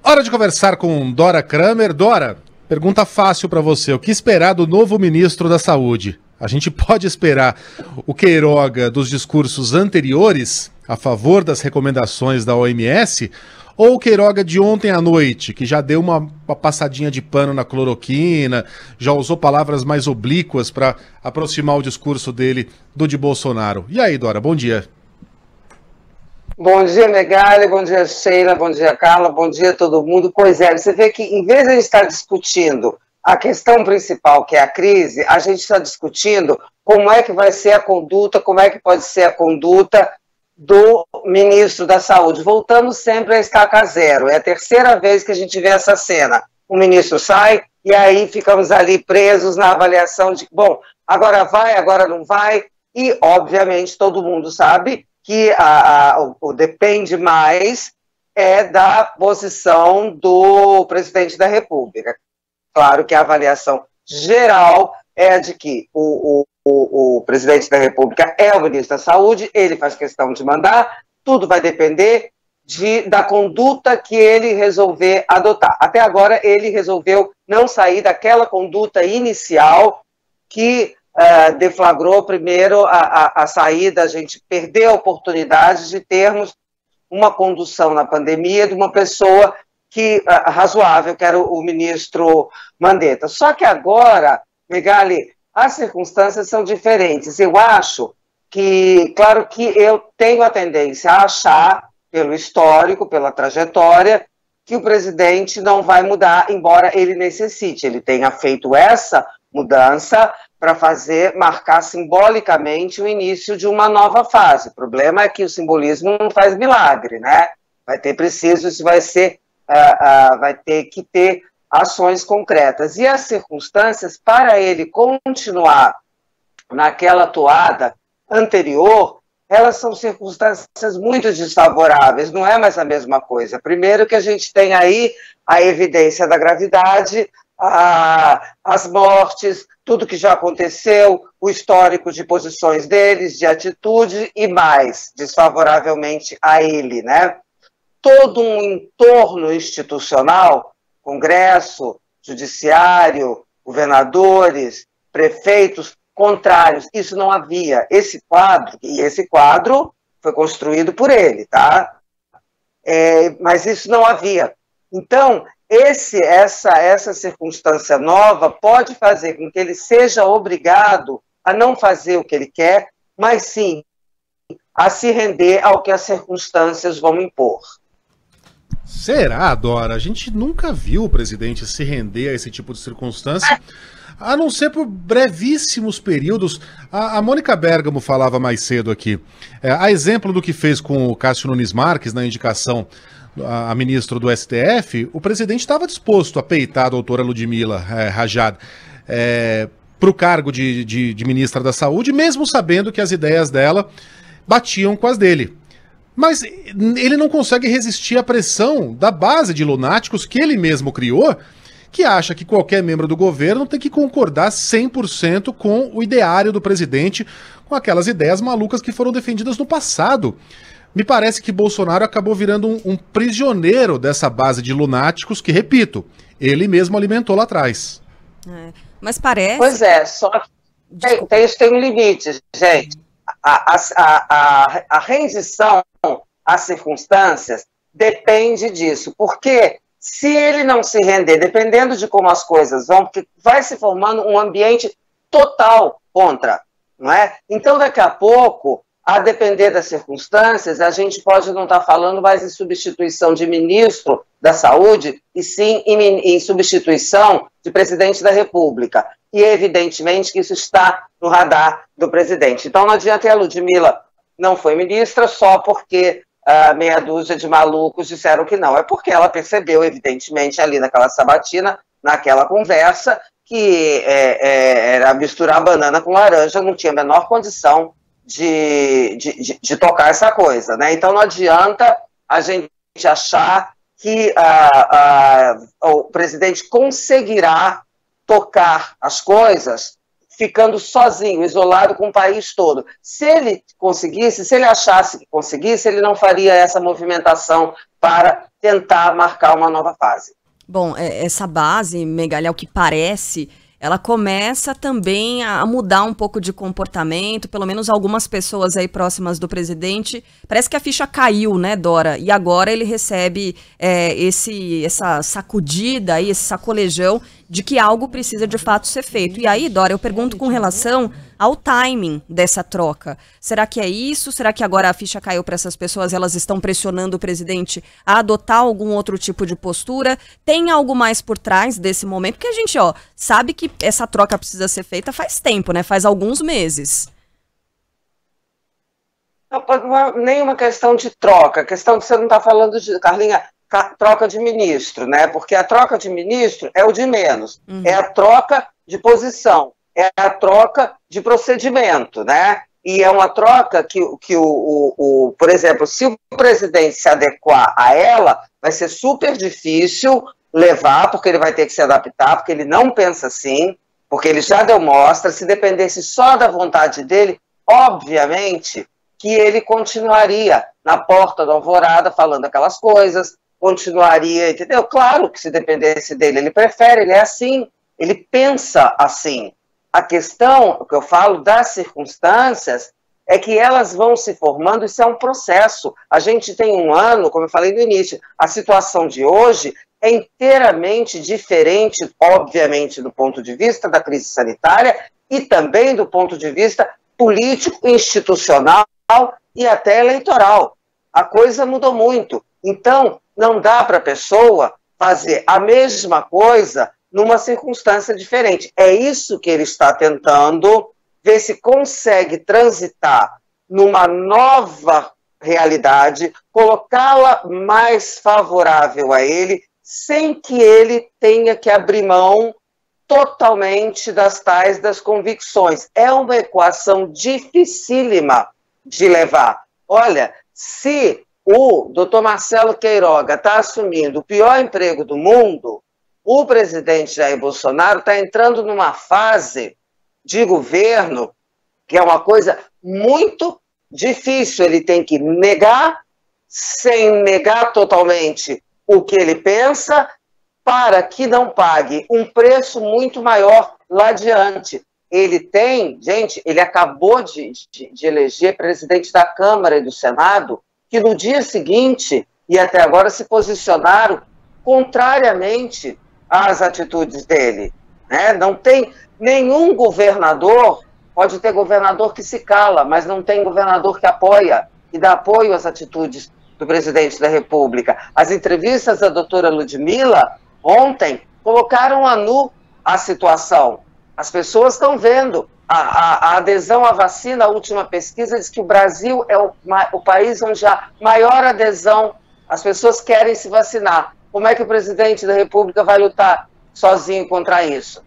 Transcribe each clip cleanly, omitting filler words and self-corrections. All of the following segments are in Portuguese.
Hora de conversar com Dora Kramer. Dora, pergunta fácil para você. O que esperar do novo ministro da Saúde? A gente pode esperar o Queiroga dos discursos anteriores, a favor das recomendações da OMS, ou o Queiroga de ontem à noite, que já deu uma passadinha de pano na cloroquina, já usou palavras mais oblíquas para aproximar o discurso dele do de Bolsonaro? E aí, Dora, bom dia. Bom dia, Megali, bom dia, Sheila, bom dia, Carla, bom dia a todo mundo. Pois é, você vê que em vez de a gente estar discutindo a questão principal, que é a crise, a gente está discutindo como é que vai ser a conduta, como é que pode ser a conduta do ministro da Saúde, voltando sempre a estaca zero. É a terceira vez que a gente vê essa cena. O ministro sai e aí ficamos ali presos na avaliação de, bom, agora vai, agora não vai, e obviamente todo mundo sabe que o depende mais da posição do presidente da República. Claro que a avaliação geral é de que o presidente da República é o ministro da Saúde, ele faz questão de mandar, tudo vai depender da conduta que ele resolver adotar. Até agora, ele resolveu não sair daquela conduta inicial que deflagrou primeiro a saída, a gente perdeu a oportunidade de termos uma condução na pandemia de uma pessoa razoável, que era o ministro Mandetta. Só que agora, Megali, as circunstâncias são diferentes. Eu acho que, claro que eu tenho a tendência a achar, pelo histórico, pela trajetória, que o presidente não vai mudar, embora ele necessite. Ele tenha feito essa mudança para marcar simbolicamente o início de uma nova fase. O problema é que o simbolismo não faz milagre, né? Vai ter que ter ações concretas. E as circunstâncias para ele continuar naquela toada anterior, elas são circunstâncias muito desfavoráveis, não é mais a mesma coisa. Primeiro que a gente tem aí a evidência da gravidade, as mortes, tudo que já aconteceu, o histórico de posições deles, de atitude e mais, desfavoravelmente a ele, né? Todo um entorno institucional, Congresso, Judiciário, governadores, prefeitos, contrários, isso não havia. Esse quadro foi construído por ele, tá? Mas isso não havia. Então, essa circunstância nova pode fazer com que ele seja obrigado a não fazer o que ele quer, mas sim a se render ao que as circunstâncias vão impor. Será, Dora? A gente nunca viu o presidente se render a esse tipo de circunstância, a não ser por brevíssimos períodos. A Mônica Bergamo falava mais cedo aqui. A exemplo do que fez com o Cássio Nunes Marques na indicação a ministro do STF, o presidente estava disposto a peitar a doutora Ludmila Rajad para o cargo de ministra da Saúde, mesmo sabendo que as ideias dela batiam com as dele. Mas ele não consegue resistir à pressão da base de lunáticos que ele mesmo criou, que acha que qualquer membro do governo tem que concordar 100% com o ideário do presidente, com aquelas ideias malucas que foram defendidas no passado. Me parece que Bolsonaro acabou virando um prisioneiro dessa base de lunáticos que, repito, ele mesmo alimentou lá atrás. Mas parece... Pois é, só que isso tem um limite, gente. A rendição às circunstâncias depende disso, porque se ele não se render, dependendo de como as coisas vão, vai se formando um ambiente total contra, não é? Então, daqui a pouco, a depender das circunstâncias, a gente pode não estar falando mais em substituição de ministro da Saúde, e sim em substituição de presidente da República. E, evidentemente, que isso está no radar do presidente. Então, não adianta a Ludmila não foi ministra só porque meia dúzia de malucos disseram que não. É porque ela percebeu, evidentemente, ali naquela sabatina, naquela conversa, que era misturar banana com laranja, não tinha a menor condição de tocar essa coisa, né? Então, não adianta a gente achar que o presidente conseguirá tocar as coisas ficando sozinho, isolado com o país todo. Se ele conseguisse, se ele achasse que conseguisse, ele não faria essa movimentação para tentar marcar uma nova fase. Bom, essa base, Megali, ao que parece, ela começa também a mudar um pouco de comportamento, pelo menos algumas pessoas aí próximas do presidente. Parece que a ficha caiu, né, Dora? E agora ele recebe essa sacudida, aí, esse sacolejão de que algo precisa de fato ser feito. E aí, Dora, eu pergunto com relação ao timing dessa troca. Será que é isso? Será que agora a ficha caiu para essas pessoas, elas estão pressionando o presidente a adotar algum outro tipo de postura? Tem algo mais por trás desse momento? Porque a gente, sabe que essa troca precisa ser feita faz tempo, né? Faz alguns meses. Não é nenhuma questão de troca, a questão que você não está falando de, Carlinha, troca de ministro, né? Porque a troca de ministro é o de menos, é a troca de posição, é a troca de procedimento, né? E é uma troca que por exemplo, se o presidente se adequar a ela, vai ser super difícil levar, porque ele vai ter que se adaptar, porque ele não pensa assim, porque ele já deu mostra, se dependesse só da vontade dele, obviamente que ele continuaria na porta da alvorada falando aquelas coisas, continuaria, entendeu? Claro que se dependesse dele, ele prefere, ele é assim, ele pensa assim. A questão, o que eu falo das circunstâncias, é que elas vão se formando, isso é um processo. A gente tem um ano, como eu falei no início, a situação de hoje é inteiramente diferente, obviamente, do ponto de vista da crise sanitária e também do ponto de vista político, institucional e até eleitoral. A coisa mudou muito. Então, não dá para a pessoa fazer a mesma coisa numa circunstância diferente. É isso que ele está tentando, ver se consegue transitar numa nova realidade, colocá-la mais favorável a ele, sem que ele tenha que abrir mão totalmente das convicções. É uma equação dificílima de levar. Olha, se o doutor Marcelo Queiroga está assumindo o pior emprego do mundo, o presidente Jair Bolsonaro está entrando numa fase de governo que é uma coisa muito difícil. Ele tem que negar, sem negar totalmente o que ele pensa, para que não pague um preço muito maior lá adiante. Ele tem, gente, ele acabou de eleger presidente da Câmara e do Senado, que no dia seguinte, e até agora, se posicionaram contrariamente às atitudes dele. Né? Não tem nenhum governador, pode ter governador que se cala, mas não tem governador que apoia, e dá apoio às atitudes do presidente da República. As entrevistas da doutora Ludmilla, ontem, colocaram a nu a situação. As pessoas estão vendo. A adesão à vacina, a última pesquisa, diz que o Brasil é o país onde há maior adesão. As pessoas querem se vacinar. Como é que o presidente da República vai lutar sozinho contra isso?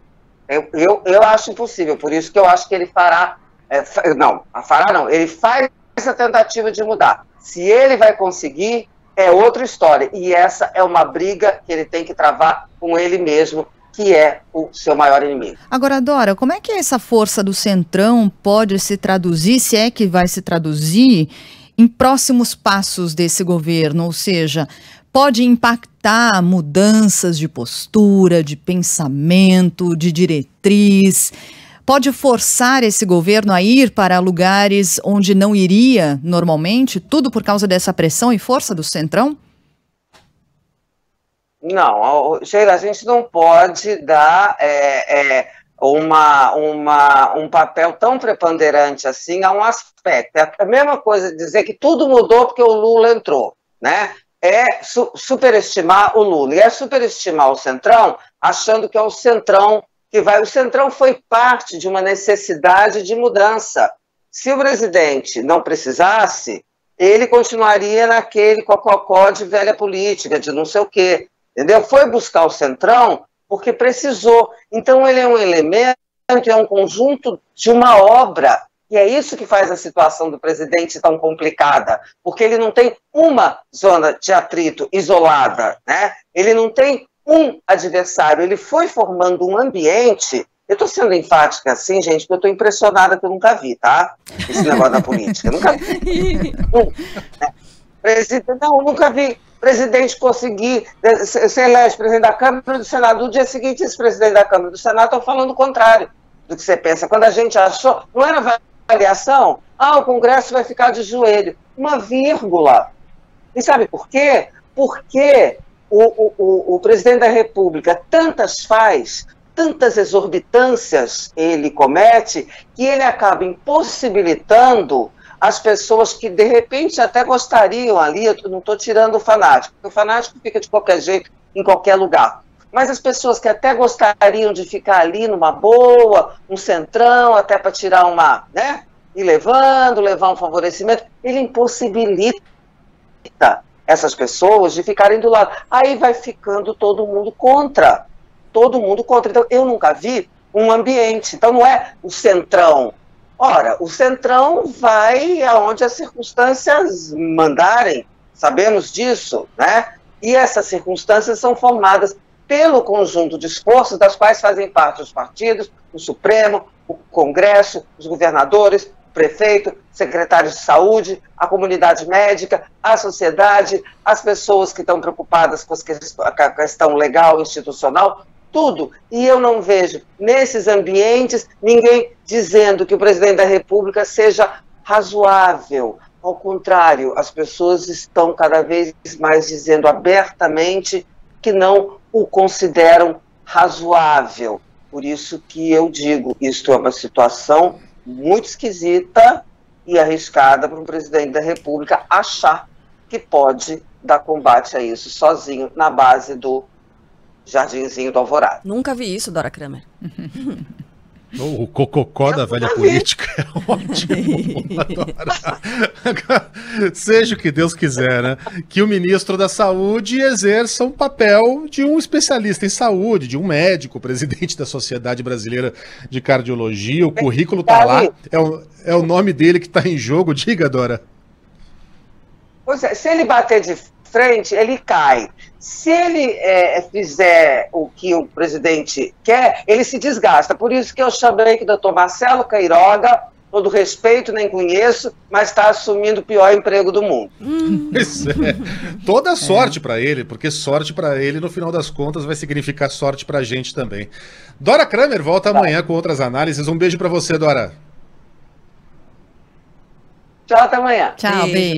Eu acho impossível, por isso que eu acho que ele fará... ele faz essa tentativa de mudar. Se ele vai conseguir, é outra história. E essa é uma briga que ele tem que travar com ele mesmo, que é o seu maior inimigo. Agora, Dora, como é que essa força do Centrão pode se traduzir, se é que vai se traduzir, em próximos passos desse governo? Ou seja, pode impactar mudanças de postura, de pensamento, de diretriz? Pode forçar esse governo a ir para lugares onde não iria normalmente, tudo por causa dessa pressão e força do Centrão? Não, Sheila, a gente não pode dar um papel tão preponderante assim a um aspecto. É a mesma coisa dizer que tudo mudou porque o Lula entrou, né? É superestimar o Lula, e é superestimar o Centrão, achando que é o Centrão que vai... O Centrão foi parte de uma necessidade de mudança. Se o presidente não precisasse, ele continuaria naquele cococó de velha política, de não sei o quê. Entendeu? Foi buscar o Centrão porque precisou. Então, ele é um elemento, é um conjunto de uma obra. E é isso que faz a situação do presidente tão complicada. Porque ele não tem uma zona de atrito isolada, né? Ele não tem um adversário. Ele foi formando um ambiente Eu estou sendo enfática assim, gente, porque eu estou impressionada que eu nunca vi, tá? Esse negócio da política. Nunca vi. Nunca vi presidente conseguir ser eleito presidente da Câmara e do Senado. No dia seguinte, esse presidente da Câmara e do Senado estão falando o contrário do que você pensa. Quando a gente achou, não era avaliação, o Congresso vai ficar de joelho. Uma vírgula. E sabe por quê? Porque o presidente da República tantas exorbitâncias ele comete, que ele acaba impossibilitando as pessoas que, de repente, até gostariam ali, eu não estou tirando o fanático, porque o fanático fica de qualquer jeito, em qualquer lugar. Mas as pessoas que até gostariam de ficar ali numa boa, um centrão, até para tirar uma, né, e levar um favorecimento, ele impossibilita essas pessoas de ficarem do lado. Aí vai ficando todo mundo contra. Então, eu nunca vi um ambiente. Então, não é o centrão. Ora, o centrão vai aonde as circunstâncias mandarem, sabemos disso, né? E essas circunstâncias são formadas pelo conjunto de esforços das quais fazem parte os partidos, o Supremo, o Congresso, os governadores, o prefeito, secretários de saúde, a comunidade médica, a sociedade, as pessoas que estão preocupadas com a questão legal, institucional, tudo. E eu não vejo, nesses ambientes, ninguém dizendo que o presidente da República seja razoável. Ao contrário, as pessoas estão cada vez mais dizendo abertamente que não o consideram razoável. Por isso que eu digo, isto é uma situação muito esquisita e arriscada para um presidente da República achar que pode dar combate a isso sozinho na base do Jardinzinho do Alvorada. Nunca vi isso, Dora Kramer. O cococó da velha política é ótimo. Seja o que Deus quiser, né? Que o ministro da Saúde exerça um papel de um especialista em saúde, de um médico, presidente da Sociedade Brasileira de Cardiologia. O currículo tá lá. É o nome dele que está em jogo. Diga, Dora. Pois é, se ele bater de frente, ele cai. Se ele fizer o que o presidente quer, ele se desgasta. Por isso que eu chamei que o doutor Marcelo Queiroga, todo respeito, nem conheço, mas está assumindo o pior emprego do mundo. Pois é. Toda sorte para ele, porque sorte para ele, no final das contas, vai significar sorte para a gente também. Dora Kramer volta amanhã com outras análises. Um beijo para você, Dora. Tchau, até amanhã. Tchau, beijo.